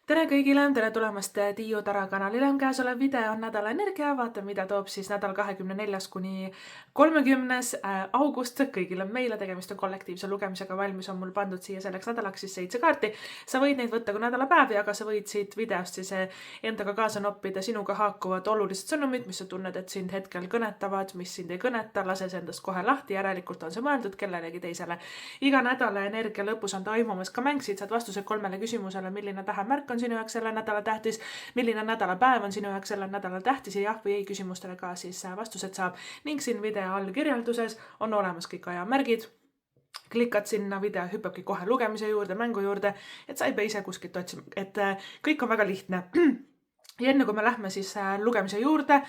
Tere kõigile, tere tulemast Tiiu Tara kanalile. Käesolev video on nädala energia. Vaatame, mida toob siis nädal 24. kuni 30. august kõigile meile. Tegemist on kollektiivse lugemisega. Valmis on mul pandud siia selleks nädalaks siis 7 kaarti. Sa võid neid võtta kui nädalapäevi, aga sa võid siit videost siis endaga kaasa noppida sinuga haakuvad olulised sõnumid, mis sa tunned, et sind hetkel kõnetavad, mis sind ei kõneta. Lase see endast kohe lahti. Järelikult on see mõeldud kellelegi teisele. Iga nädala energia lõpus on toimumas ka mäng. Siit saad vastused 3 küsimusele, milline tähemärk on sinu jaoks selle nädala tähtis, milline nädalapäev on sinu jaoks selle nädala tähtis ja jah või ei küsimustele ka siis vastused saab. Ning siin video all kirjelduses on olemas kõik ajamärgid. Klikad sinna, video hüppabki kohe lugemise juurde, mängu juurde, et sa ei pea ise kuskilt otsima, et kõik on väga lihtne. Ja enne kui me lähme siis lugemise juurde,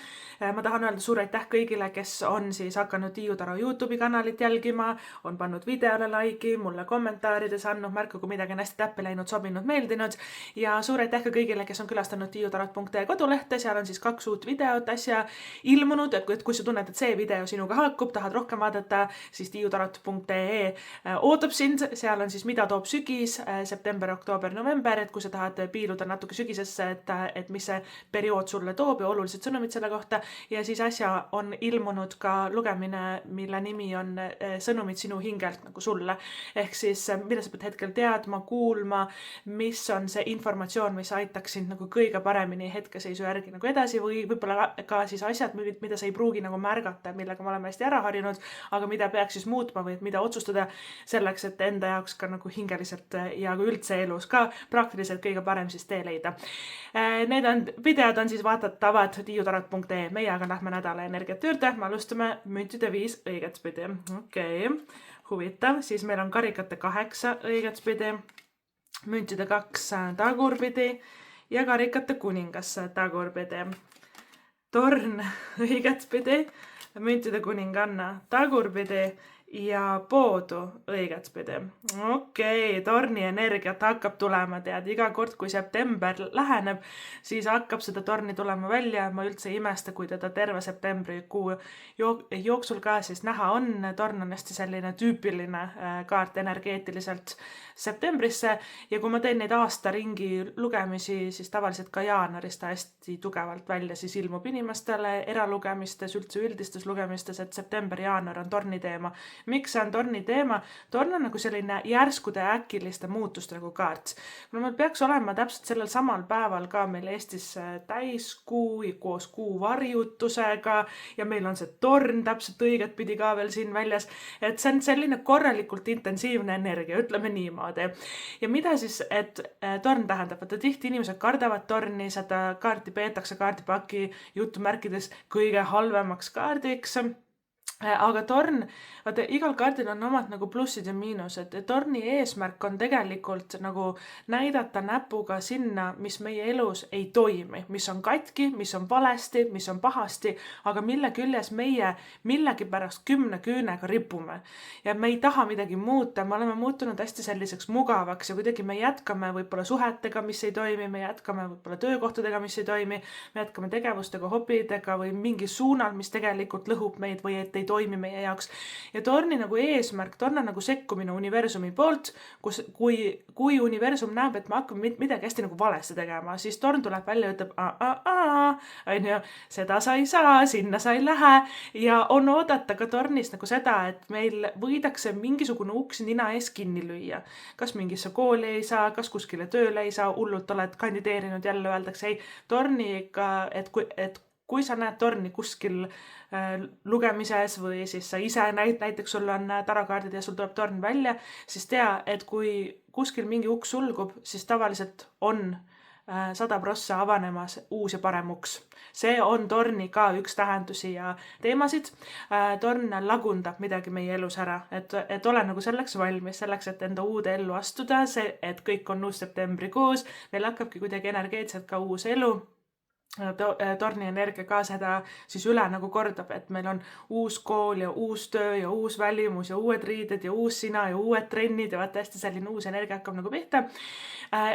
ma tahan öelda suur aitäh kõigile, kes on siis hakanud Tiiu Tara YouTube'i kanalit jälgima, on pannud videole like'i, mulle kommentaarides andnud märku, kui midagi on hästi täppi läinud, sobinud, meeldinud. Ja suur aitäh ka kõigile, kes on külastanud tiiutarat.ee kodulehte, seal on siis 2 uut videot äsja ilmunud, et kui sa tunned, et see video sinuga haakub, tahad rohkem vaadata, siis tiiutarat.ee ootab sind, seal on siis mida toob sügis, september, oktoober, november, et kui sa tahad piiluda natuke sügisesse, et mis see periood sulle toob ja olulised sõnumid selle kohta. Ja siis äsja on ilmunud ka lugemine, mille nimi on sõnumid sinu hingelt nagu sulle. Ehk siis, mida sa pead hetkel teadma, kuulma, mis on see informatsioon, mis aitaks sind nagu kõige paremini hetkeseisu järgi nagu edasi või võib-olla ka siis asjad, mida sa ei pruugi nagu märgata, millega me oleme hästi ära harjunud, aga mida peaks siis muutma või mida otsustada selleks, et enda jaoks ka nagu hingeliselt ja kui üldse elus ka praktiliselt kõige parem siis tee leida. Need videod on siis vaatatavad tiiutarat.ee. Meie aga lähme nädala energiat juurde. Me alustame müntide 5 õigetspidi. Okei, huvitav. Siis meil on karikate 8 õigetspidi, müntide 2 tagurpidi ja karikate kuningas tagurpidi. Torn õigetspidi, müntide kuninganna tagurpidi ja poodu õigetspidi. Okei, torni energiat hakkab tulema, tead, iga kord, kui september läheneb, siis hakkab seda torni tulema välja. Ma üldse ei imesta, kui teda terve septembrikuu jooksul ka siis näha on. Torn on hästi selline tüüpiline kaart energeetiliselt septembrisse ja kui ma teen neid aastaringi lugemisi, siis tavaliselt ka jaanuaris ta hästi tugevalt välja siis ilmub inimestele eralugemistes, üldse üldistes lugemistes, et september-jaanuar on torni teema. Miks see on torni teema? Torn on nagu selline järskude äkiliste muutuste nagu kaart. Kuna meil peaks olema täpselt sellel samal päeval ka meil Eestis täiskuu koos kuu varjutusega ja meil on see torn täpselt õiget pidi ka veel siin väljas. Et see on selline korralikult intensiivne energia, ütleme niimoodi. Ja mida siis, et torn tähendab? Vaata, tihti inimesed kardavad torni, seda kaarti peetakse kaardipaki jutumärkides kõige halvemaks kaardiks. Aga torn, vaata, igal kaardil on omad nagu plussid ja miinused. Torni eesmärk on tegelikult nagu näidata näpuga sinna, mis meie elus ei toimi, mis on katki, mis on valesti, mis on pahasti, aga mille küljes meie millegi pärast 10 küünega ripume. Ja me ei taha midagi muuta, me oleme muutunud hästi selliseks mugavaks ja kuidagi me jätkame võib-olla suhetega, mis ei toimi, me jätkame võib-olla töökohtadega, mis ei toimi, me jätkame tegevustega, hobidega või mingi suunal, mis tegelikult lõhub meid või et ei toimi meie jaoks. Ja torni nagu eesmärk, torn on nagu sekkumine universumi poolt, kui universum näeb, et me hakkame midagi hästi nagu valesti tegema, siis torn tuleb välja ja ütleb, seda sa ei saa, sinna sa ei lähe ja on oodata ka tornist nagu seda, et meil võidakse mingisugune uks nina ees kinni lüüa. Kas mingisse kooli ei saa, kas kuskile tööle ei saa, hullult oled kandideerinud, jälle öeldakse ei, torniga, et kui sa näed torni kuskil lugemises või siis sa ise näiteks sul on tarakaardid ja sul tuleb torn välja, siis tea, et kui kuskil mingi uks sulgub, siis tavaliselt on 100% avanemas uus ja parem uks. See on torni ka üks tähendusi ja teemasid. Torn lagundab midagi meie elus ära, et ole nagu selleks valmis, selleks, et enda uude ellu astuda, see, et kõik on uus septembrikuus, meil hakkabki kuidagi energeetselt ka uus elu. torni energia ka seda siis üle nagu kordab, et meil on uus kool ja uus töö ja uus välimus ja uued riided ja uus sina ja uued trennid ja vaata hästi selline uus energia hakkab nagu pihta.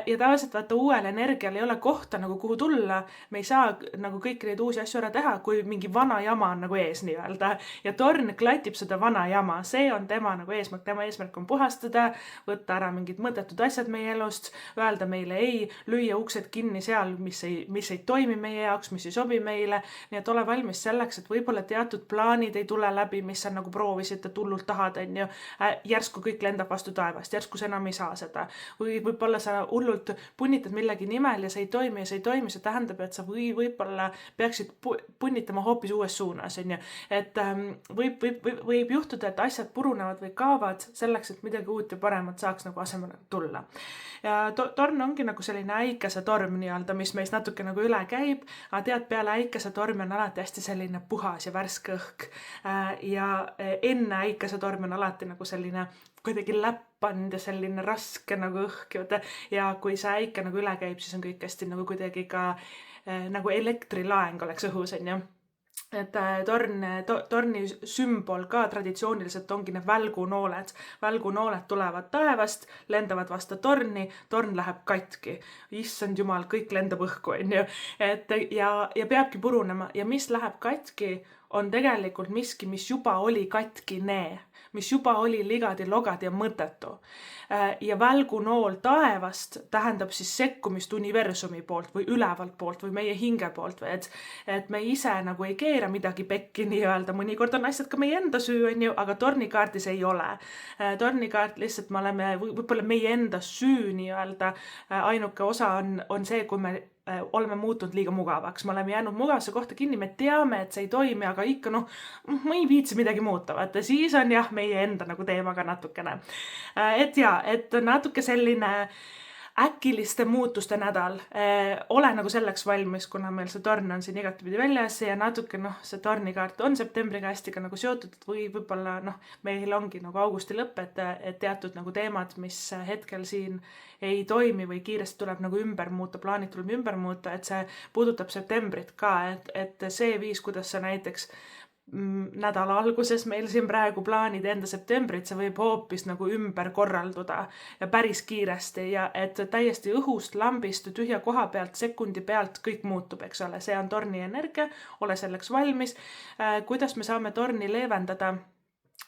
Ja tavaliselt vaata uuel energial ei ole kohta nagu kuhu tulla, me ei saa nagu kõiki neid uusi asju ära teha, kui mingi vana jama on nagu ees nii-öelda. Ja torn klatib seda vana jama, see on tema nagu eesmärk, tema eesmärk on puhastada, võtta ära mingid mõttetud asjad meie elust, öelda meile ei, lüüa uksed kinni seal, mis ei toimi meie jaoks, mis ei sobi meile, nii et ole valmis selleks, et võib-olla teatud plaanid ei tule läbi, mis sa nagu proovisid, et hullult tahad, on ju, järsku kõik lendab vastu taevast, järsku sa enam ei saa seda, või võib-olla sa hullult punnitad millegi nimel ja see ei toimi, see tähendab, et sa võib-olla peaksid punnitama hoopis uues suunas, on ju, et võib juhtuda, et asjad purunevad või kaovad selleks, et midagi uut ja paremat saaks nagu asemele tulla. Ja torn ongi nagu selline äikesetorm nii-öelda, mis meist natuke nagu üle käib, aga tead, peale äikesetormi on alati hästi selline puhas ja värske õhk. Ja enne äikesetormi on alati nagu selline kuidagi läppanud ja selline raske nagu õhk. Ja kui see äike nagu üle käib, siis on kõik hästi nagu kuidagi ka nagu elektrilaeng oleks õhus, on ju. Et torni sümbol ka traditsiooniliselt ongi need välgunooled. Välgunooled tulevad taevast, lendavad vastu torni, torn läheb katki. Issand jumal, kõik lendab õhku, on ju. Ja peabki purunema. Ja mis läheb katki, on tegelikult miski, mis juba oli katkine, mis juba oli ligadi-logadi ja mõttetu. Ja välgunool taevast tähendab siis sekkumist universumi poolt või ülevalt poolt või meie hinge poolt. Et me ise nagu ei keera midagi pekki nii-öelda, mõnikord on asjad ka meie enda süü, on ju, aga tornikaardis ei ole. Tornikaart lihtsalt me oleme võib-olla meie enda süü nii-öelda, ainuke osa on see, kui me oleme muutunud liiga mugavaks, me oleme jäänud mugavuse kohta kinni, me teame, et see ei toimi, aga ikka ma ei viitsi midagi muuta, vaata, siis on jah, meie enda nagu teemaga natukene. Et natuke selline äkiliste muutuste nädal. Ole nagu selleks valmis, kuna meil see torn on siin igatipidi väljas ja natuke see tornikaart on septembriga hästi ka nagu seotud, või võib-olla meil ongi nagu augusti lõpp, et teatud nagu teemad, mis hetkel siin ei toimi või kiiresti tuleb nagu ümber muuta, plaanid tuleb ümber muuta, et see puudutab septembrit ka, et see viis, kuidas sa näiteks nädala alguses meil siin praegu plaanid enda septembrit, see võib hoopis nagu ümber korralduda ja päris kiiresti ja et täiesti õhust, lambist, tühja koha pealt, sekundi pealt kõik muutub, eks ole, see on torni energia, ole selleks valmis. Kuidas me saame torni leevendada?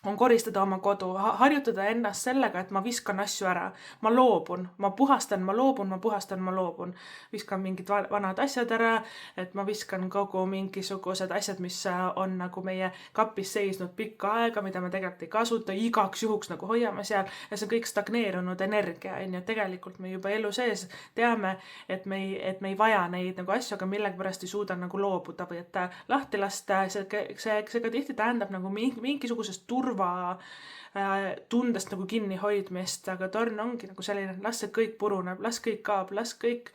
On koristada oma kodu, harjutada ennast sellega, et ma viskan asju ära, ma loobun, ma puhastan, ma loobun, viskan mingid vanad asjad ära, et ma viskan kogu mingisugused asjad, mis on nagu meie kapis seisnud pikka aega, mida me tegelikult ei kasuta, igaks juhuks nagu hoiame seal ja see on kõik stagneerunud energia, on ju, tegelikult me juba elu sees teame, et me ei vaja neid nagu asju, aga millegipärast ei suuda nagu loobuda või et lahti lasta, see ka tihti tähendab nagu mingisugusest tundest nagu kinni hoidmist, aga torn ongi nagu selline, las see kõik puruneb, las kõik kaob, las kõik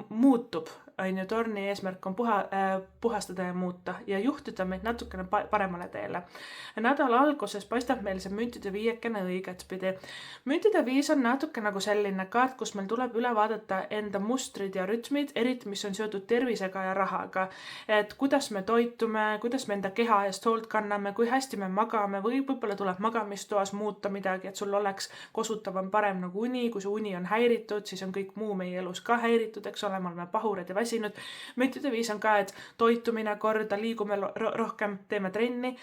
muutub, on ju, torni eesmärk on puhastada ja muuta ja juhtida meid natukene paremale teele. Nädala alguses paistab meil see müntide viiekene õiget pidi. Müntide viis on natuke nagu selline kaart, kus meil tuleb üle vaadata enda mustrid ja rütmid, eriti mis on seotud tervisega ja rahaga. Et kuidas me toitume, kuidas me enda keha eest hoolt kanname, kui hästi me magame või võib-olla tuleb magamistoas muuta midagi, et sul oleks kosutavam parem nagu uni, kui su uni on häiritud, siis on kõik muu meie elus ka häiritud, eks ole, me oleme pahurad ja väsinud. Müntide viis on ka, et toitumine korda, liigume rohkem, teeme trenni.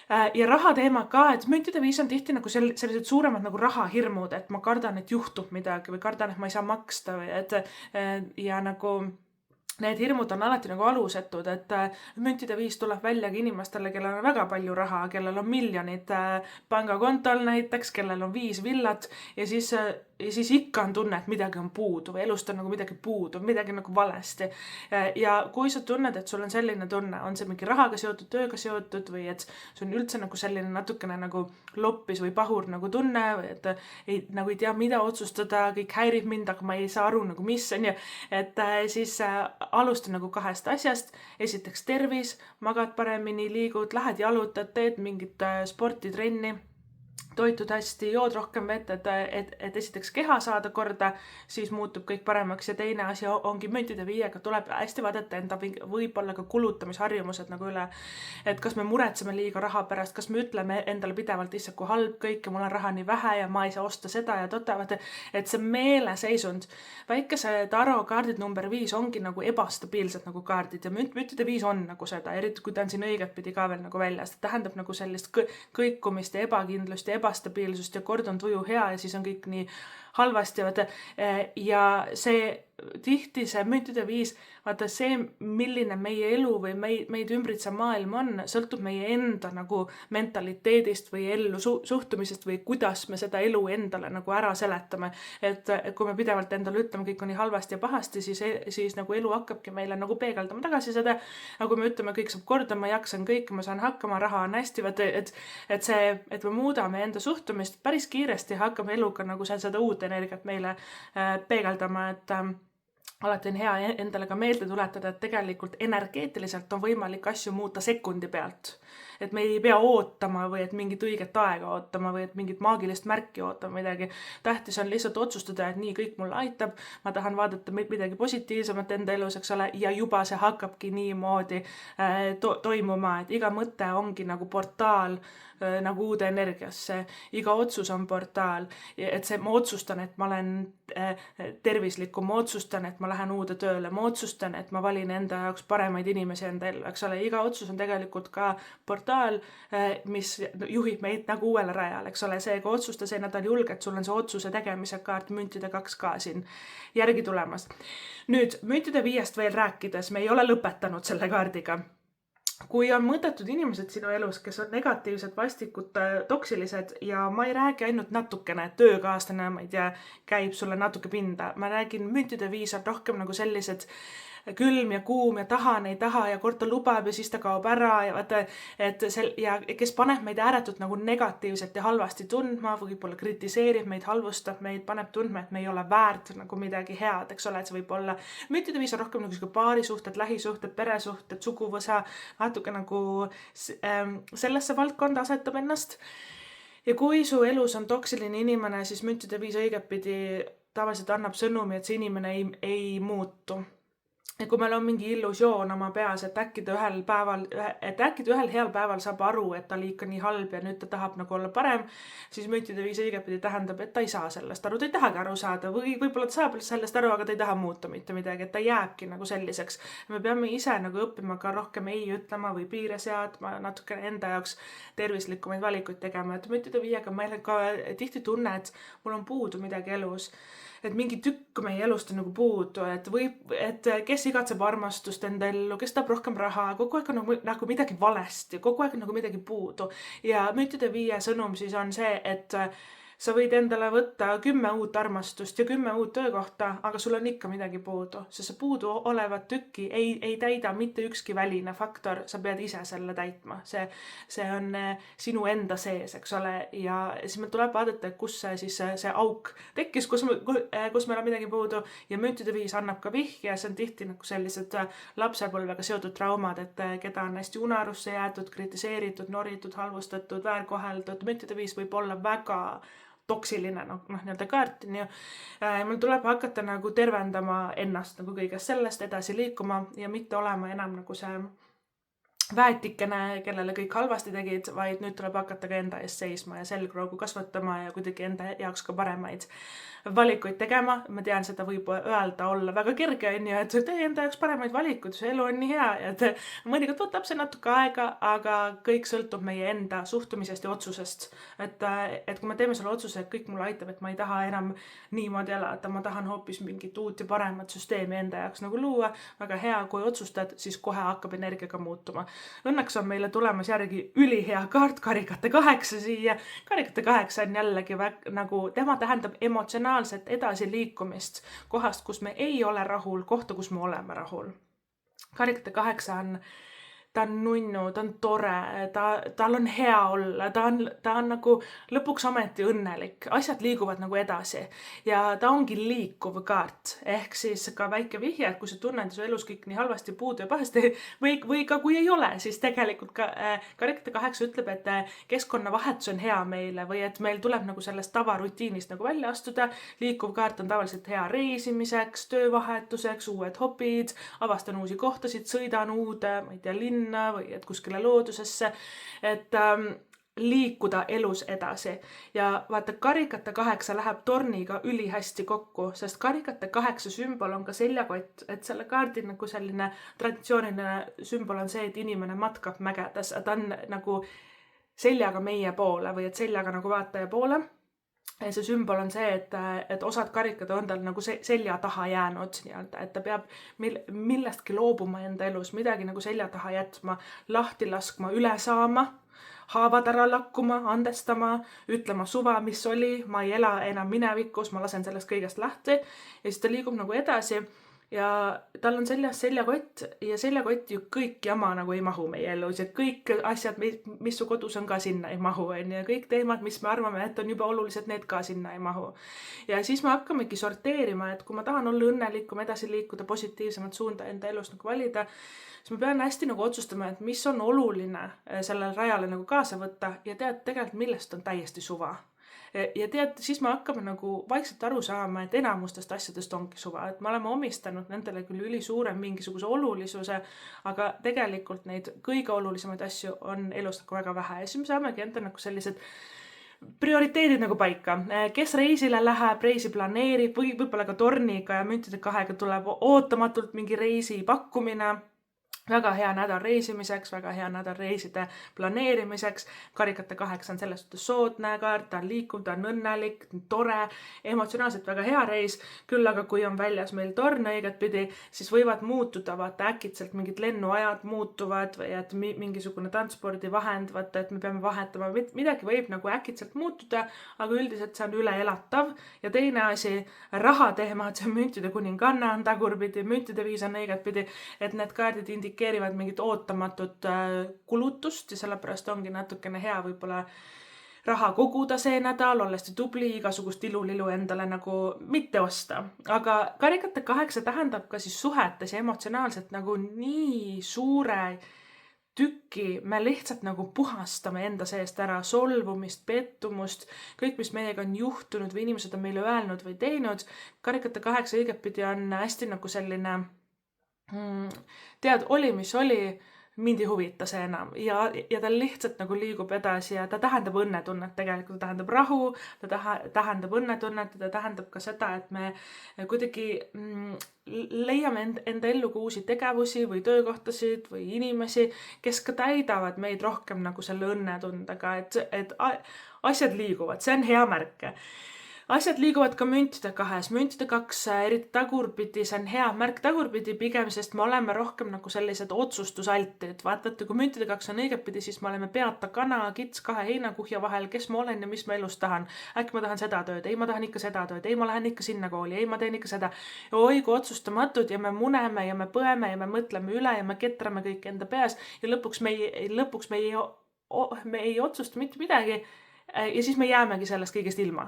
Ja raha teema ka, et müntide viis on tihti nagu sellised suuremad nagu rahahirmud, et ma kardan, et juhtub midagi või kardan, et ma ei saa maksta või ja nagu need hirmud on alati nagu alusetud, et müntide viis tuleb väljagi inimestele, kellel on väga palju raha, kellel on miljonid pangakontol näiteks, kellel on 5 villat ja siis ikka on tunne, et midagi on puudu või elust on nagu midagi puudu, midagi nagu valesti. Ja kui sa tunned, et sul on selline tunne, on see mingi rahaga seotud, tööga seotud või et see on üldse nagu selline natukene nagu loppis või pahur nagu tunne või et nagu ei tea, mida otsustada, kõik häirib mind, aga ma ei saa aru nagu mis on ja et siis alusta nagu 2 asjast. Esiteks tervis, magad paremini, liigud, lähed jalutad, teed mingit sporti, trenni. toitud hästi, jood rohkem vett, et esiteks keha saada korda, siis muutub kõik paremaks ja teine asi ongi müntide viiega, tuleb hästi vaadata enda võib-olla ka kulutamisharjumused nagu üle. Et kas me muretseme liiga raha pärast, kas me ütleme endale pidevalt issand kui halb kõik ja mul on raha nii vähe ja ma ei saa osta seda ja totavat, et see meeleseisund. Väikese taro kaardid number 5 ongi nagu ebastabiilsed nagu kaardid ja müntide 5 on nagu seda, eriti kui ta on siin õiget pidi ka veel nagu väljas. Ta tähendab nagu sellist kõikumist ja ebakindlust ja ebastabiilsust ja kord on tuju hea ja siis on kõik nii halvasti, vaata, ja see tihti see müntide 5, vaata see, milline meie elu või meid ümbritsev maailm on, sõltub meie enda nagu mentaliteedist või ellu suhtumisest või kuidas me seda elu endale nagu ära seletame. Et kui me pidevalt endale ütleme, kõik on nii halvasti ja pahasti, siis nagu elu hakkabki meile nagu peegeldama tagasi seda. Aga kui me ütleme, kõik saab korda, ma jaksan kõik, ma saan hakkama, raha on hästi, vaata, et me muudame enda suhtumist päris kiiresti, hakkame eluga nagu seda uut energiat meile peegeldama, et alati on hea endale ka meelde tuletada, et tegelikult energeetiliselt on võimalik asju muuta sekundi pealt. Et me ei pea ootama või et mingit õiget aega ootama või et mingit maagilist märki ootama midagi. Tähtis on lihtsalt otsustada, et nii kõik mulle aitab, ma tahan vaadata midagi positiivsemat enda elus, eks ole, ja juba see hakkabki niimoodi toimuma, et iga mõte ongi nagu portaal nagu uude energiasse, iga otsus on portaal, et ma otsustan, et ma olen tervislikum, ma otsustan, et ma lähen uude tööle, ma otsustan, et ma valin enda jaoks paremaid inimesi enda ellu, eks ole, iga otsus on tegelikult ka portaal, mis juhib meid nagu uuele rajale, eks ole, seega otsusta see nädal julgelt, sul on see otsuse tegemise kaart müntide 2 ka siin järgi tulemas. Nüüd müntide 5 veel rääkides, me ei ole lõpetanud selle kaardiga. Kui on mõõdetud inimesed sinu elus, kes on negatiivsed, vastikud, toksilised ja ma ei räägi ainult natukene, töökaaslane, ma ei tea, käib sulle natuke pinda. Ma räägin, müntide 5 on rohkem nagu sellised külm ja kuum ja tahan, ei taha ja kord ta lubab ja siis ta kaob ära ja vaata, ja kes paneb meid ääretult nagu negatiivselt ja halvasti tundma, võib-olla kritiseerib meid, halvustab meid, paneb tundma, et me ei ole väärt nagu midagi head, eks ole, et see võib olla müntide 5 on rohkem nagu paarisuhted, lähisuhted, peresuhted, suguvõsa, natuke nagu sellesse valdkonda asetab ennast. Ja kui su elus on toksiline inimene, siis müntide 5 õigetpidi tavaliselt annab sõnumi, et see inimene ei muutu. Ja kui meil on mingi illusioon oma peas, et äkki ta ühel heal päeval saab aru, et ta oli ikka nii halb ja nüüd ta tahab nagu olla parem, siis müntide 5 õigetpidi tähendab, et ta ei saa sellest aru, ta ei tahagi aru saada või võib-olla ta saab sellest aru, aga ta ei taha muuta mitte midagi, et ta jääbki nagu selliseks. Me peame ise nagu õppima ka rohkem ei ütlema või piire seadma, natuke enda jaoks tervislikumaid valikuid tegema, et müntide 5-ga meil ka tihti tunne, et mul on puudu midagi elus. Et mingi tükk meie elust on nagu puudu, et kes igatseb armastust enda ellu, kes tahab rohkem raha, kogu aeg on nagu midagi valesti, kogu aeg on nagu midagi puudu. Ja müntide 5 sõnum siis on see, et sa võid endale võtta 10 uut armastust ja 10 uut töökohta, aga sul on ikka midagi puudu, sest see puudu olevat tükki ei täida mitte ükski väline faktor, sa pead ise selle täitma. See on sinu enda sees, eks ole, ja siis meil tuleb vaadata, kus see auk tekkis, kus meil on midagi puudu ja müntide 5 annab ka vihje, see on tihti nagu sellised lapsepõlvega seotud traumad, et keda on hästi unarusse jäetud, kritiseeritud, noritud, halvustatud, väärkoheldud, müntide 5 võib olla väga toksiline nii-öelda kaart, mul tuleb hakata nagu tervendama ennast nagu kõigest sellest edasi liikuma ja mitte olema enam nagu see väetikene, kellele kõik halvasti tegid, vaid nüüd tuleb hakata ka enda eest seisma ja selgroogu kasvatama ja kuidagi enda jaoks ka paremaid valikuid tegema. Ma tean, seda võib öelda olla väga kerge, et tee enda jaoks paremaid valikuid, see elu on nii hea, et mõnikord võtab see natuke aega, aga kõik sõltub meie enda suhtumisest ja otsusest. Et kui me teeme selle otsuse, et kõik mulle aitab, et ma ei taha enam niimoodi elada, ma tahan hoopis mingit uut ja paremat süsteemi enda jaoks nagu luua, väga hea, kui otsustad, siis kohe hakkab energiaga muutuma. Õnneks on meile tulemas järgi ülihea kaart, karikate 8 siia. Karikate 8 on jällegi nagu, tema tähendab emotsionaalset edasiliikumist kohast, kus me ei ole rahul, kohta, kus me oleme rahul. Karikate 8 on ta on nunnu, ta on tore, tal on hea olla, ta on nagu lõpuks ometi õnnelik, asjad liiguvad nagu edasi ja ta ongi liikuv kaart, ehk siis ka väike vihje, et kui sa tunned su elus kõik nii halvasti, puudu ja pahasti või ka kui ei ole, siis tegelikult ka Karikate 8 ütleb, et keskkonnavahetus on hea meile või et meil tuleb nagu sellest tavarutiinist nagu välja astuda. Liikuv kaart on tavaliselt hea reisimiseks, töövahetuseks, uued hobid, avastan uusi kohtasid, sõidan uude, ma ei tea, linna või et kuskile loodusesse, et liikuda elus edasi. Ja vaata, Karikate 8 läheb torniga ülihästi kokku, sest Karikate 8 sümbol on ka seljakott, et selle kaardi nagu selline traditsiooniline sümbol on see, et inimene matkab mägedes, ta on nagu seljaga meie poole või et seljaga nagu vaataja poole. Ja see sümbol on see, et osad karikad on tal nagu selja taha jäänud nii-öelda, et ta peab millestki loobuma enda elus, midagi nagu selja taha jätma, lahti laskma, üle saama, haavad ära lakkuma, andestama, ütlema suva, mis oli, ma ei ela enam minevikus, ma lasen sellest kõigest lahti ja siis ta liigub nagu edasi. Ja tal on seljas seljakott ja seljakott ju kõik jama nagu ei mahu meie elus ja kõik asjad, mis su kodus on ka sinna ei mahu, ja kõik teemad, mis me arvame, et on juba olulised, need ka sinna ei mahu. Ja siis me hakkamegi sorteerima, et kui ma tahan olla õnnelikum, edasi liikuda, positiivsemat suunda enda elus nagu valida, siis ma pean hästi nagu otsustama, et mis on oluline sellel rajale nagu kaasa võtta ja tead tegelikult, millest on täiesti suva. Ja tead, siis me hakkame nagu vaikselt aru saama, et enamustest asjadest ongi suva, et me oleme omistanud nendele küll ülisuurem mingisuguse olulisuse, aga tegelikult neid kõige olulisemaid asju on elus nagu väga vähe ja siis me saamegi enda nagu sellised prioriteedid nagu paika. Kes reisile läheb, reisi planeerib, võib-olla ka torniga ja müntide 2 tuleb ootamatult mingi reisi pakkumine. Väga hea nädal reisimiseks, väga hea nädal reiside planeerimiseks. Karikate 8 on selles suhtes soodne kaart, ta on liikuv, ta on õnnelik, tore, emotsionaalselt väga hea reis. Küll aga kui on väljas meil torn õiget pidi, siis võivad muutuda, vaata äkitselt mingid lennuajad muutuvad või et mingisugune transpordivahend, vaata, et me peame vahetama. Midagi võib nagu äkitselt muutuda, aga üldiselt see on üle elatav. Ja teine asi, rahateemad, see müntide kuninganna on tagurpidi, müntide 5 on õiget pidi, et need kaardid indikeerivad mingit ootamatut kulutust ja sellepärast ongi natukene hea võib-olla raha koguda see nädal, olles tubli, igasugust ilulilu endale nagu mitte osta. Aga Karikate 8 tähendab ka siis suhetes ja emotsionaalselt nagu nii suure tükki, me lihtsalt nagu puhastame enda seest ära solvumist, pettumust, kõik, mis meiega on juhtunud või inimesed on meile öelnud või teinud. Karikate 8 õigetpidi on hästi nagu selline tead, oli mis oli, mind ei huvita see enam ja ta lihtsalt nagu liigub edasi ja ta tähendab õnnetunnet tegelikult, ta tähendab rahu, ta tähendab õnnetunnet ja ta tähendab ka seda, et me kuidagi leiame enda ellu ka uusi tegevusi või töökohtasid või inimesi, kes ka täidavad meid rohkem nagu selle õnnetundega, et asjad liiguvad, see on hea märk. Asjad liiguvad ka müntide 2, müntide 2, eriti tagurpidi, see on hea märk tagurpidi pigem, sest me oleme rohkem nagu sellised otsustusaltid. Vaata, kui müntide 2 on õigetpidi, siis me oleme peata kana, kits 2 heinakuhja vahel, kes ma olen ja mis ma elus tahan. Äkki ma tahan seda tööd, ei ma tahan ikka seda tööd, ei ma lähen ikka sinna kooli, ei ma teen ikka seda. Ja oi kui otsustamatud ja me muneme ja me põeme ja me mõtleme üle ja me ketrame kõik enda peas ja lõpuks me ei otsusta mitte midagi. Ja siis me jäämegi sellest kõigest ilma.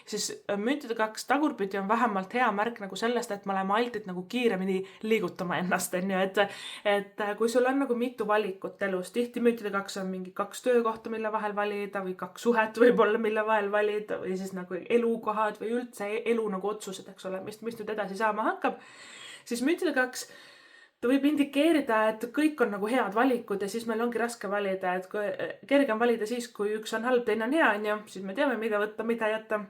Siis müntide 2 tagurpidi on vähemalt hea märk nagu sellest, et me oleme altid nagu kiiremini liigutama ennast, et kui sul on nagu mitu valikut elus, tihti müntide 2 on mingi 2 töökohta, mille vahel valida või 2 suhet võib-olla, mille vahel valida või siis nagu elukohad või üldse elu nagu otsused, eks ole, mis nüüd edasi saama hakkab, siis müntide 2 ta võib indikeerida, et kõik on nagu head valikud ja siis meil ongi raske valida, et kerge on valida siis, kui üks on halb, teine on hea, siis me teame, mida võtta, mida jätta.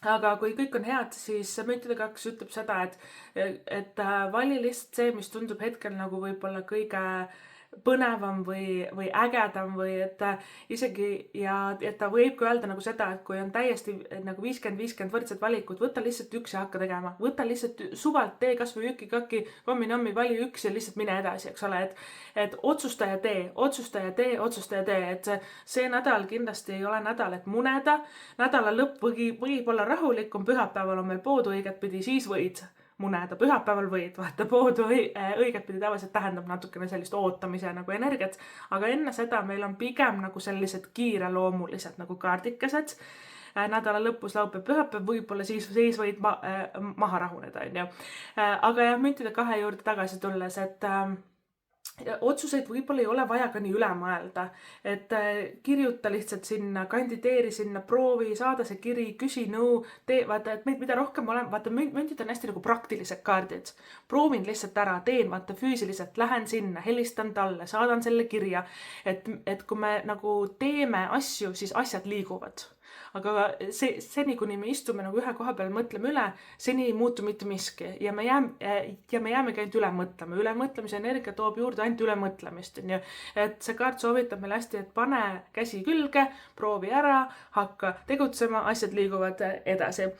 Aga kui kõik on head, siis müntide 2 ütleb seda, et vali lihtsalt see, mis tundub hetkel nagu võib-olla kõige põnevam või ägedam või et isegi ja et ta võibki öelda nagu seda, et kui on täiesti nagu 50-50 võrdsed valikud, võta lihtsalt üks ja hakka tegema, võta lihtsalt suvalt, tee kas või üki-kaki, kommi-nommi, vali üks ja lihtsalt mine edasi, eks ole, et otsusta ja tee, et see nädal kindlasti ei ole nädal, et muneda, nädala lõpp võib olla rahulikum, pühapäeval on meil poodu õigetpidi, siis võid muneda, pühapäeval võid, vaata poodu õiget pidi tavaliselt tähendab natukene sellist ootamise nagu energiat, aga enne seda meil on pigem nagu sellised kiireloomulised nagu kaardikesed, nädala lõpus, laupäev, pühapäev, võib-olla siis võid maha rahuneda, on ju. Aga jah, müntide 2 juurde tagasi tulles, et otsuseid võib-olla ei ole vaja ka nii üle mõelda, et kirjuta lihtsalt sinna, kandideeri sinna, proovi, saada see kiri, küsi nõu, vaata, et mida rohkem oleme, vaata, müntid on hästi nagu praktilised kaardid. Proovin lihtsalt ära, teen, vaata, füüsiliselt, lähen sinna, helistan talle, saadan selle kirja, et kui me nagu teeme asju, siis asjad liiguvad. Aga seni, kuni me istume nagu ühe koha peal, mõtleme üle, seni ei muutu mitte miski ja me jäämegi ainult üle mõtlema. Ülemõtlemise energia toob juurde ainult ülemõtlemist, on ju. Et see kaart soovitab meil hästi, et pane käsi külge, proovi ära, hakka tegutsema, asjad liiguvad edasi.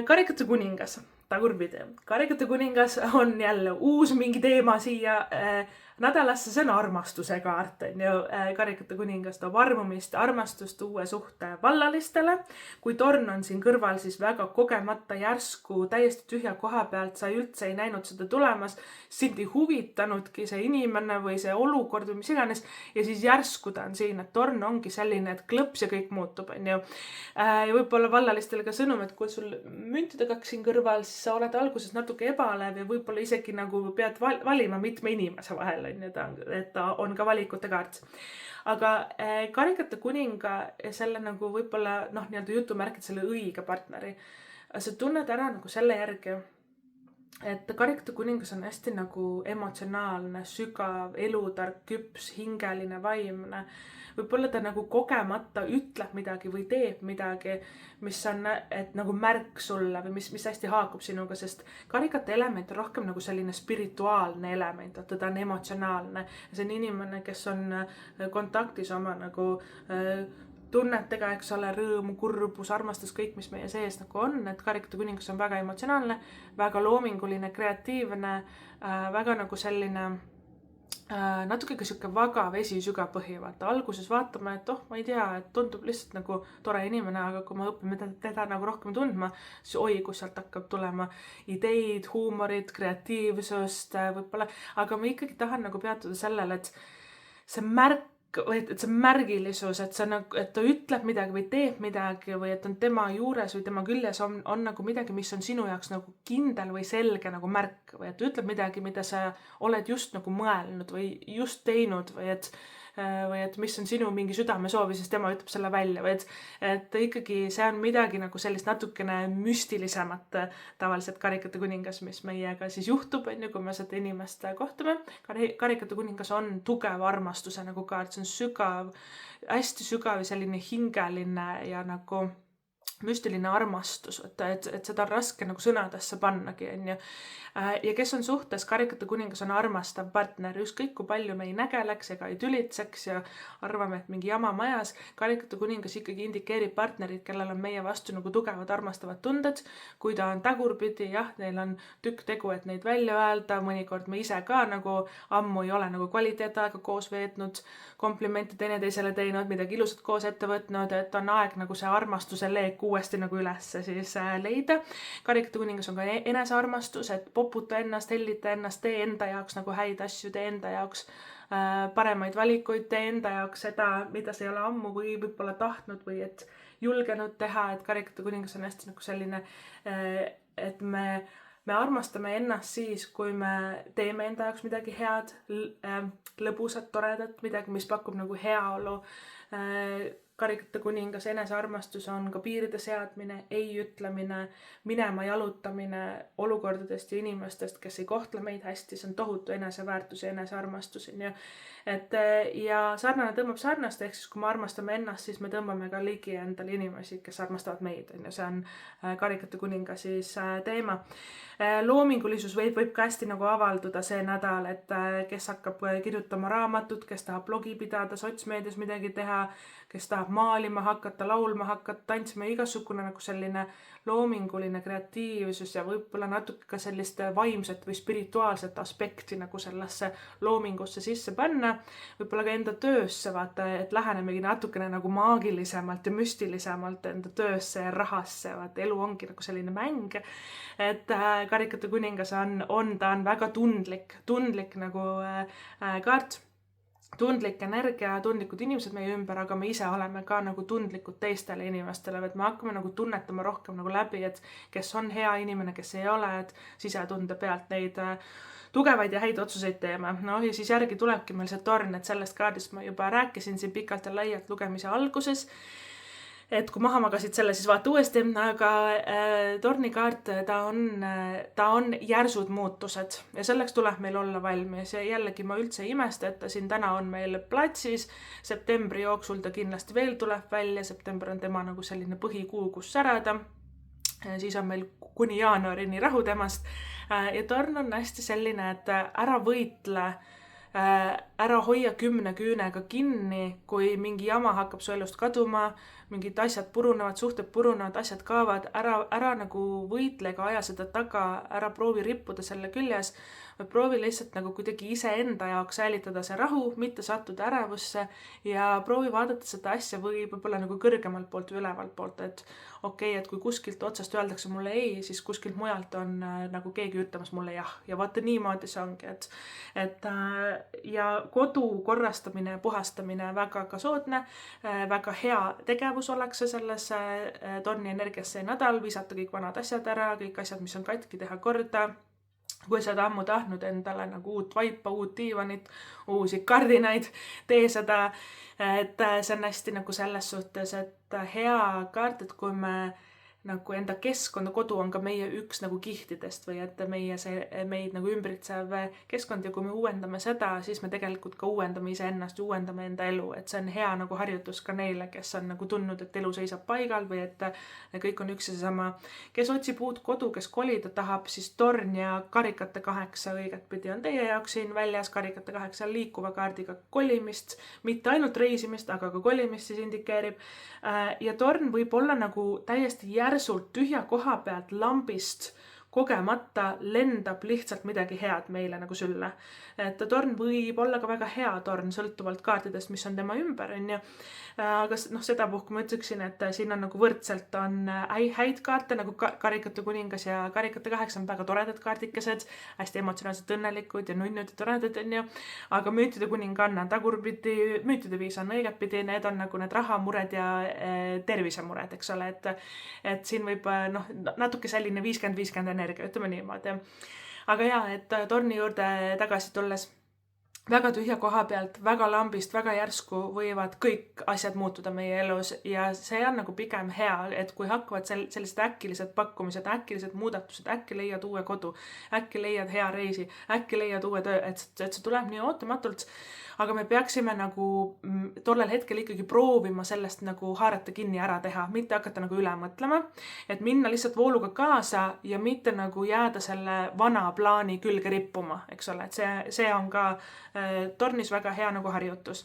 Karikate kuningas, tagurpidi. Karikate kuningas on jälle uus mingi teema siia nädalasse, see on armastuse kaart, on ju. Karikate kuningas toob armumist, armastust, uue suhte vallalistele. Kui torn on siin kõrval, siis väga kogemata järsku, täiesti tühja koha pealt, sa üldse ei näinud seda tulemas, sind ei huvitanudki see inimene või see olukord või mis iganes, ja siis järsku ta on siin, et torn ongi selline, et klõps ja kõik muutub, on ju. Ja võib-olla vallalistele ka sõnum, et kui sul müntide 2 siin kõrval, siis sa oled alguses natuke ebalev ja võib-olla isegi nagu pead valima mitme inimese vahel, et ta on ka valikute kaart. Aga karikate kuninga selle nagu võib-olla nii-öelda jutumärkid selle õige partneri. Sa tunned ära nagu selle järgi, et karikate kuningas on hästi nagu emotsionaalne, sügav, elutark, küps, hingeline, vaimne. Võib-olla ta nagu kogemata ütleb midagi või teeb midagi, mis on et nagu märk sulle või mis hästi haakub sinuga, sest karikate element on rohkem nagu selline spirituaalne element, et ta on emotsionaalne. See on inimene, kes on kontaktis oma nagu tunnetega, eks ole, rõõmu, kurbus, armastus, kõik, mis meie sees nagu on, et karikate kuningas on väga emotsionaalne, väga loominguline, kreatiivne, väga nagu selline natuke ka siuke vaga vesi sügavpõhi, vaata. Alguses vaatame, et ma ei tea, et tundub lihtsalt nagu tore inimene, aga kui me õpime teda nagu rohkem tundma, siis kus sealt hakkab tulema ideid, huumorit, kreatiivsust võib-olla, aga ma ikkagi tahan nagu peatuda sellele, et see märk või et see märgilisus, et ta ütleb midagi või teeb midagi või et on tema juures või tema küljes on nagu midagi, mis on sinu jaoks nagu kindel või selge nagu märk või et ütleb midagi, mida sa oled just nagu mõelnud või just teinud või et mis on sinu mingi südamesoov ja siis tema ütleb selle välja või et ikkagi see on midagi nagu sellist natukene müstilisemat tavaliselt karikate kuningas, mis meiega siis juhtub, kui me seda inimest kohtume. Karikate kuningas on tugev armastuse nagu kaart, see on sügav, hästi sügav ja selline hingeline ja nagu müstiline armastus, et seda on raske nagu sõnadesse pannagi, on ju. Ja kes on suhtes, karikate kuningas on armastav partner, ükskõik kui palju me ei nägeleks ega ei tülitseks ja arvame, et mingi jama majas, karikate kuningas ikkagi indikeerib partnerid, kellel on meie vastu nagu tugevad armastavad tunded. Kui ta on tagurpidi, jah, neil on tükk tegu, et neid välja öelda, mõnikord me ise ka nagu ammu ei ole nagu kvaliteetaega koos veetnud, komplimente teineteisele teinud, midagi ilusat koos ette võtnud, et on aeg nagu see armastuse leek uuesti nagu ülesse siis leida. Karikate kuningas on ka enesearmastus, et poputa ennast, hellita ennast, tee enda jaoks nagu häid asju, tee enda jaoks paremaid valikuid, tee enda jaoks seda, mida sa ei ole ammu või võib-olla tahtnud või et julgenud teha, et karikate kuningas on hästi nagu selline, et me armastame ennast siis, kui me teeme enda jaoks midagi head, lõbusat, toredat, midagi, mis pakub nagu heaolu. Karikate kuningas enesearmastus on ka piiride seadmine, ei ütlemine, minema jalutamine olukordadest ja inimestest, kes ei kohtle meid hästi, see on tohutu eneseväärtus ja enesearmastus. Ja sarnane tõmbab sarnast, ehk siis kui me armastame ennast, siis me tõmbame ka ligi endale inimesi, kes armastavad meid. See on karikate kuninga siis teema. Loomingulisus võib ka hästi nagu avalduda see nädal, et kes hakkab kirjutama raamatut, kes tahab blogi pidada, sotsmeedias midagi teha, kes tahab maalima hakata, laulma hakata, tantsima, igasugune nagu selline loominguline kreatiivsus ja võib-olla natuke ka sellist vaimset või spirituaalset aspekti nagu sellesse loomingusse sisse panna. Võib-olla ka enda töösse vaata, et lähenemegi natukene nagu maagilisemalt ja müstilisemalt enda töösse ja rahasse, vaata elu ongi nagu selline mäng. Et karikate kuningas ta on väga tundlik nagu kaart, tundlik energia, tundlikud inimesed meie ümber, aga me ise oleme ka nagu tundlikud teistele inimestele, et me hakkame nagu tunnetama rohkem nagu läbi, et kes on hea inimene, kes ei ole, et sisetunde pealt neid tugevaid ja häid otsuseid teeme. No ja siis järgi tulebki meil see torn, et sellest kaardist ma juba rääkisin siin pikalt ja laialt lugemise alguses. Et kui maha magasid selle, siis vaata uuesti, aga tornikaart, ta on järsud muutused ja selleks tuleb meil olla valmis ja jällegi ma üldse ei imesta, et ta siin täna on meil platsis, septembri jooksul ta kindlasti veel tuleb välja, september on tema nagu selline põhikuu, kus särada, siis on meil kuni jaanuarini rahu temast ja torn on hästi selline, et ära võitle, ära hoia 10 küünega kinni, kui mingi jama hakkab su elust kaduma, mingid asjad purunevad, suhted purunevad, asjad kaovad, ära nagu võitle ega aja seda taga, ära proovi rippuda selle küljes, või proovi lihtsalt nagu kuidagi iseenda jaoks säilitada see rahu, mitte sattuda ärevusse ja proovi vaadata seda asja või võib-olla nagu kõrgemalt poolt või ülevalt poolt, et okei, et kui kuskilt otsast öeldakse mulle ei, siis kuskilt mujalt on nagu keegi ütlemas mulle jah ja vaata niimoodi see ongi, et ja kodu korrastamine ja puhastamine väga ka soodne, väga hea tegevus oleks see selles torni energias see nädal, visata kõik vanad asjad ära, kõik asjad, mis on katki, teha korda. Kui sa oled ammu tahtnud endale nagu uut vaipa, uut diivanit, uusi kardinaid, tee seda, et see on hästi nagu selles suhtes, et hea kaart, et kui me nagu enda keskkond, kodu on ka meie üks nagu kihtidest või et meid nagu ümbritsev keskkond ja kui me uuendame seda, siis me tegelikult ka uuendame iseennast ja uuendame enda elu, et see on hea nagu harjutus ka neile, kes on nagu tundnud, et elu seisab paigal või et kõik on üks ja seesama. Kes otsib uut kodu, kes kolida tahab, siis torn ja karikate 8 õigetpidi on teie jaoks siin väljas, karikate 8 liikuva kaardiga kolimist, mitte ainult reisimist, aga ka kolimist siis indikeerib ja torn võib olla nagu täiesti järsult tühja koha pealt lambist kogemata lendab lihtsalt midagi head meile nagu sülle. Et torn võib olla ka väga hea torn, sõltuvalt kaartidest, mis on tema ümber, on ju. Aga sedapuhku ma ütleksin, et siin on nagu võrdselt on häid kaarte nagu karikate kuningas ja karikate 8 on väga toredad kaardikesed, hästi emotsionaalselt õnnelikud ja nunnud ja toredad, on ju. Aga müütide kuninganna tagurpidi, müütide 5 on õigetpidi, need on nagu need rahamured ja tervisemured, eks ole, et siin võib natuke selline 50-50 energia, ütleme niimoodi. Aga jaa, et torni juurde tagasi tulles, väga tühja koha pealt, väga lambist, väga järsku võivad kõik asjad muutuda meie elus ja see on nagu pigem hea, et kui hakkavad sellised äkilised pakkumised, äkilised muudatused, äkki leiad uue kodu, äkki leiad hea reisi, äkki leiad uue töö, et see tuleb nii ootamatult, aga me peaksime nagu tollel hetkel ikkagi proovima sellest nagu haarata kinni ära teha, mitte hakata nagu üle mõtlema, et minna lihtsalt vooluga kaasa ja mitte nagu jääda selle vana plaani külge rippuma, eks ole, et see on ka tornis väga hea nagu harjutus.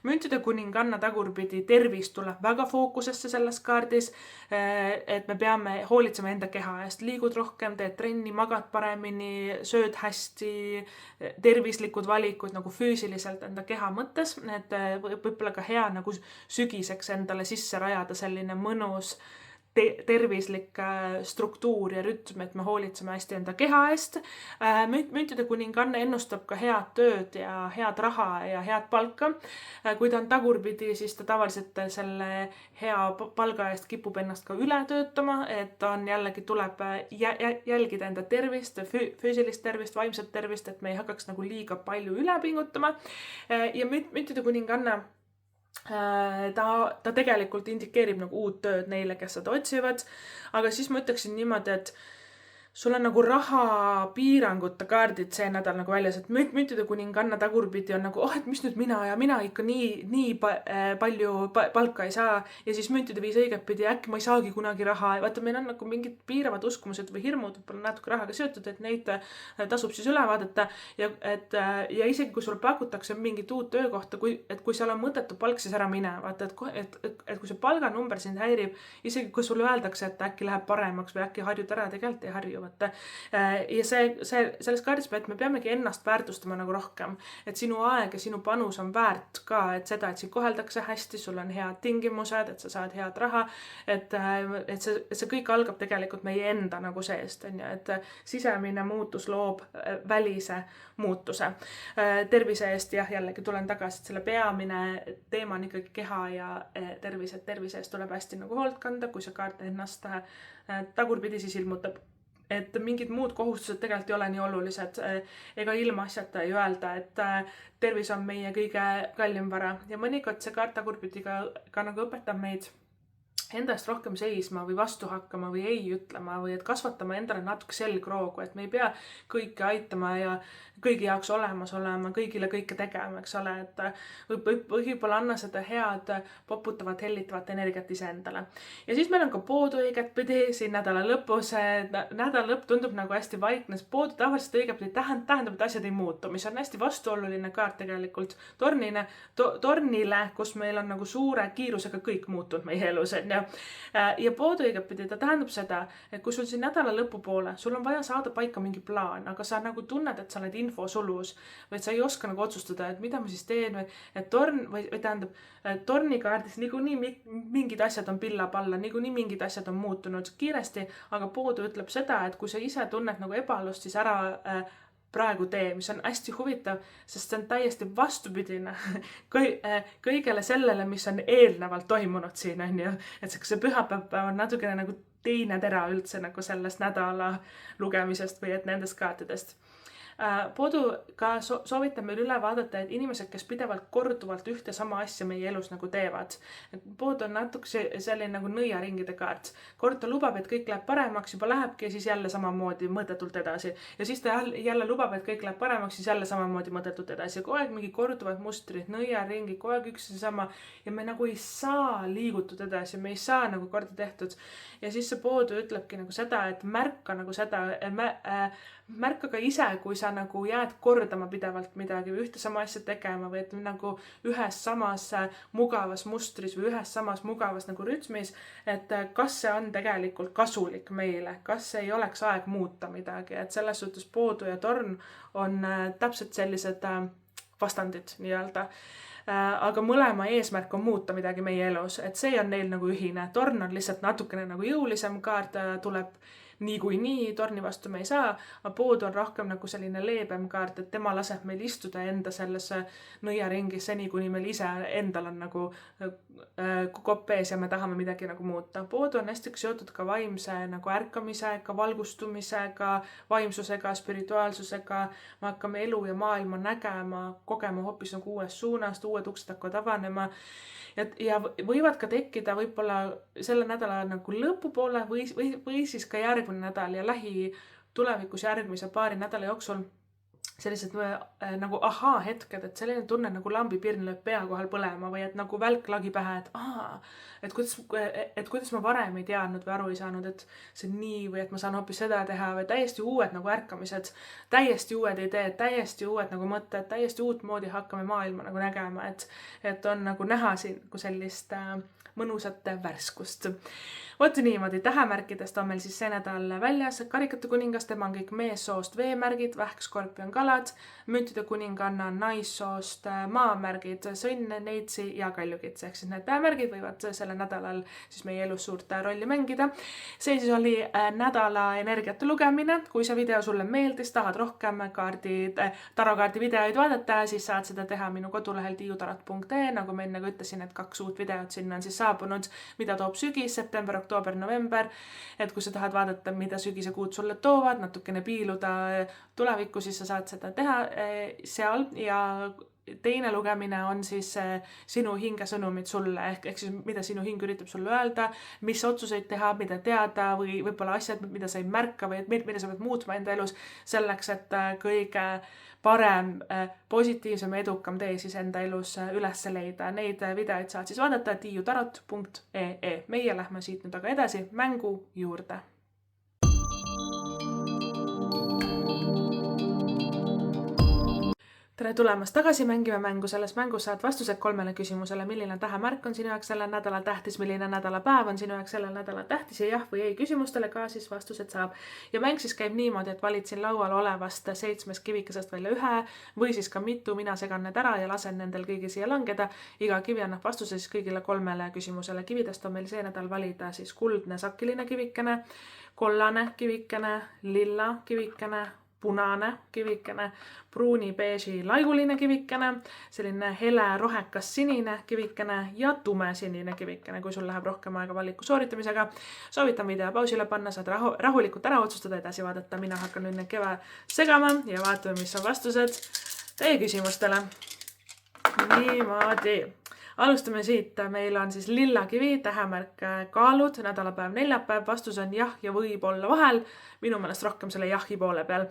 Müntide kuninganna tagurpidi tervis tuleb väga fookusesse selles kaardis, et me peame hoolitsema enda keha eest, liigud rohkem, teed trenni, magad paremini, sööd hästi, tervislikud valikud nagu füüsiliselt enda keha mõttes, et võib-olla ka hea nagu sügiseks endale sisse rajada selline mõnus tervislik struktuur ja rütm, et me hoolitseme hästi enda keha eest. Müntide kuninganna ennustab ka head tööd ja head raha ja head palka. Kui ta on tagurpidi, siis ta tavaliselt selle hea palga eest kipub ennast ka üle töötama, et on jällegi tuleb jälgida enda tervist, füüsilist tervist, vaimset tervist, et me ei hakkaks nagu liiga palju üle pingutama. Ja müntide kuninganna ta tegelikult indikeerib nagu uut tööd neile, kes seda otsivad, aga siis ma ütleksin niimoodi, et sul on nagu rahapiirangute kaardid see nädal nagu väljas, et müntide kuninganna tagurpidi on nagu, et mis nüüd mina ikka nii palju palka ei saa ja siis müntide viis õigetpidi, äkki ma ei saagi kunagi raha. Vaata, meil on nagu mingid piiravad uskumused või hirmud võib-olla natuke rahaga seotud, et neid tasub siis üle vaadata ja isegi kui sulle pakutakse mingit uut töökohta, kui seal on mõttetu palk, siis ära mine. Vaata, et kui see palganumber sind häirib, isegi kui sulle öeldakse, et äkki läheb paremaks või äkki harjud ära, tegelikult ei harju. Ja selles kaardis me peamegi ennast väärtustama nagu rohkem, et sinu aeg ja sinu panus on väärt ka, et seda, et sind koheldakse hästi, sul on head tingimused, et sa saad head raha, et see kõik algab tegelikult meie enda nagu seest, on ju, et sisemine muutus loob välise muutuse. Tervise eest, jah, jällegi tulen tagasi, et selle peamine teema on ikkagi keha ja tervis, et tervise eest tuleb hästi nagu hoolt kanda, kui see kaart ennast tagurpidi siis ilmutab. Et mingid muud kohustused tegelikult ei ole nii olulised ega ilmaasjata ei öelda, et tervis on meie kõige kallim vara ja mõnikord see kaart tagurpidi ka nagu õpetab meid endast rohkem seisma või vastu hakkama või ei ütlema või et kasvatama endale natuke selgroogu, et me ei pea kõike aitama ja kõigi jaoks olemas olema, kõigile kõike tegema, eks ole, et võib-olla anna seda head poputavat, hellitavat energiat iseendale. Ja siis meil on ka poodu õigetpidi siin nädala lõpus. Nädala lõpp tundub nagu hästi vaikne, poodu tavaliselt õigetpidi tähendab, et asjad ei muutu, mis on hästi vastuoluline kaart tegelikult tornile, kus meil on nagu suure kiirusega kõik muutunud meie elus, on ju. Ja poodu õigetpidi ta tähendab seda, et kui sul siin nädala lõpupoole, sul on vaja saada paika mingi plaan, aga sa nagu tunned, et sa oled infosulus või et sa ei oska nagu otsustada, et mida ma siis teen või et tornikaardis niikuinii mingid asjad on pilla-palla, niikuinii mingid asjad on muutunud kiiresti, aga poodu ütleb seda, et kui sa ise tunned nagu ebalust, siis ära praegu tee, mis on hästi huvitav, sest see on täiesti vastupidine kõigele sellele, mis on eelnevalt toimunud siin, on ju. Et see pühapäev on natukene nagu teine tera üldse nagu sellest nädala lugemisest või et nendest kaartidest. Poodu ka soovitab meil üle vaadata, et inimesed, kes pidevalt korduvalt ühte sama asja meie elus nagu teevad. Poodu on natuke selline nagu nõiaringide kaart. Kord ta lubab, et kõik läheb paremaks, juba lähebki ja siis jälle samamoodi mõttetult edasi. Ja siis ta jälle lubab, et kõik läheb paremaks, siis jälle samamoodi mõttetult edasi. Kogu aeg mingi korduvad mustrid, nõiaringi, kogu aeg üks ja sama. Ja me nagu ei saa liigutud edasi, me ei saa nagu korda tehtud. Ja siis see poodu ütlebki nagu seda, et märka nagu seda, märka ka ise, kui sa nagu jääd kordama pidevalt midagi või ühte sama asja tegema või et nagu ühes samas mugavas mustris või ühes samas mugavas nagu rütmis, et kas see on tegelikult kasulik meile, kas ei oleks aeg muuta midagi, et selles suhtes poodu ja torn on täpselt sellised vastandid nii-öelda. Aga mõlema eesmärk on muuta midagi meie elus, et see on neil nagu ühine. Torn on lihtsalt natukene nagu jõulisem kaart, tuleb niikuinii, torni vastu me ei saa, aga poodu on rohkem nagu selline leebem kaart, et tema laseb meil istuda enda sellesse nõiaringis seni, kuni meil ise endal on nagu kopp ees ja me tahame midagi nagu muuta. Poodu on hästi seotud ka vaimse nagu ärkamisega, valgustumisega, vaimsusega, spirituaalsusega. Me hakkame elu ja maailma nägema, kogema hoopis nagu uuest suunast, uued uksed hakkavad avanema. Ja võivad ka tekkida võib-olla selle nädala nagu lõpupoole või siis ka järgmine nädal ja tulevikus järgmise paari nädala jooksul sellised nagu ahaa-hetked, et selline tunne nagu lambipirn lööb pea kohal põlema või et nagu välk lagi pähe, et kuidas ma varem ei teadnud või aru ei saanud, et see on nii või et ma saan hoopis seda teha või täiesti uued nagu ärkamised, täiesti uued ideed, täiesti uued nagu mõtted, täiesti uut moodi hakkame maailma nagu nägema, et on nagu näha siin nagu sellist mõnusat värskust. Võtta niimoodi, tähemärkidest on meil siis see nädal väljas, karikate kuningas, tema on kõik meessoost veemärgid, vähk, skorpion, kalad, müntide kuninganna, naissoost maamärgid, sõnn, neitsi ja kaljukits, ehk siis need tähemärgid võivad selle nädalal siis meie elus suurt rolli mängida. See siis oli nädala energiate lugemine. Kui see video sulle meeldis, tahad rohkem tarokaardi videoid vaadata, siis saad seda teha minu kodulehel tiiutarot.ee, nagu ma enne ütlesin, et 2 uut videot sinna on siis saabunud, mida toob sügis, september, oktoober, november, et kui sa tahad vaadata, mida sügise kuud sulle toovad, natukene piiluda tulevikku, siis sa saad seda teha seal teine lugemine on siis sinu hingesõnumid sulle, ehk siis mida sinu hing üritab sulle öelda, mis otsuseid teha, mida teada või võib-olla asjad, mida sa ei märka või mida sa pead muutma enda elus selleks, et kõige parem, positiivsem ja edukam tee siis enda elus üles leida. Neid videoid saad siis vaadata tiiutarot.ee. Meie lähme siit nüüd aga edasi mängu juurde. Tere tulemast tagasi, mängime mängu. Selles mängus saad vastused 3 küsimusele. Milline tähemärk on sinu jaoks sellel nädalal tähtis, milline nädalapäev on sinu jaoks sellel nädalal tähtis ja jah või ei küsimustele ka siis vastused saab. Ja mäng siis käib niimoodi, et valid siin laual olevast 7 kivikesest välja ühe või siis ka mitu, mina segan need ära ja lasen nendel kõigi siia langeda. Iga kivi annab vastuse siis kõigile 3 küsimusele. Kividest on meil see nädal valida siis kuldne sakiline kivikene, kollane kivikene, lilla kivikene, punane kivikene, pruuni beeži laiguline kivikene, selline hele rohekas sinine kivikene ja tume sinine kivikene. Kui sul läheb rohkem aega valiku sooritamisega, soovitan video pausile panna, saad rahulikult ära otsustada, edasi vaadata. Mina hakkan nüüd need keva segama ja vaatame, mis on vastused teie küsimustele. Niimoodi. Alustame siit. Meil on siis lilla kivi, tähemärk kaalud, nädalapäev neljapäev, vastus on jah ja võib olla vahel. Minu meelest rohkem selle jahi poole peal.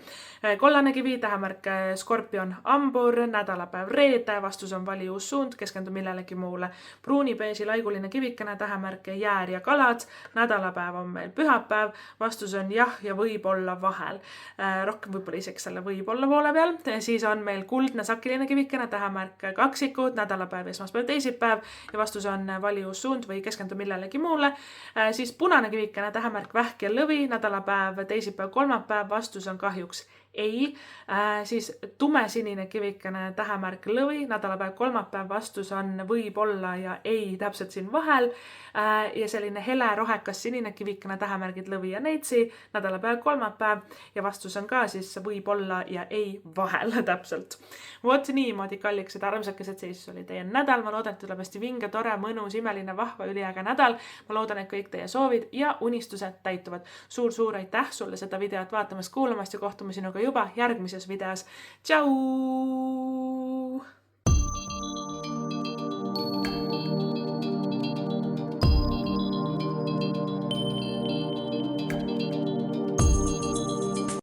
Kollane kivi, tähemärk skorpion, hambur, nädalapäev reede, vastus on vali uus suund, keskendu millelegi muule. Pruuni beeži laiguline kivikene, tähemärk jäär ja kalad, nädalapäev on meil pühapäev, vastus on jah ja võib olla vahel. Rohkem võib-olla isegi selle võib olla poole peal. Siis on meil kuldne sakiline kivikene, tähemärk kaksikud, nädalapäev, esmaspäev, teisipäev ja vastus on vali uus suund või keskendu millelegi muule. Siis punane kivikene, tähemärk vähk ja lõvi, nädalapäev, teisipäev, kolmapäev, vastus on kahjuks ei. Siis tumesinine kivikene, tähemärk lõvi, nädalapäev, kolmapäev, vastus on võib-olla ja ei täpselt siin vahel. Ja selline hele rohekas sinine kivikene, tähemärgid lõvi ja neitsi, nädalapäev, kolmapäev ja vastus on ka siis võib-olla ja ei vahel täpselt. Vot niimoodi, kallikesed armsakesed, siis oli teie nädal. Ma loodan, et tuleb hästi vinge, tore, mõnus, imeline, vahva, üliäge nädal. Ma loodan, et kõik teie soovid ja unistused täituvad. Suur aitäh sulle seda videot vaatamast, kuulamast ja kohtume sinuga juba järgmises videos. Tšau!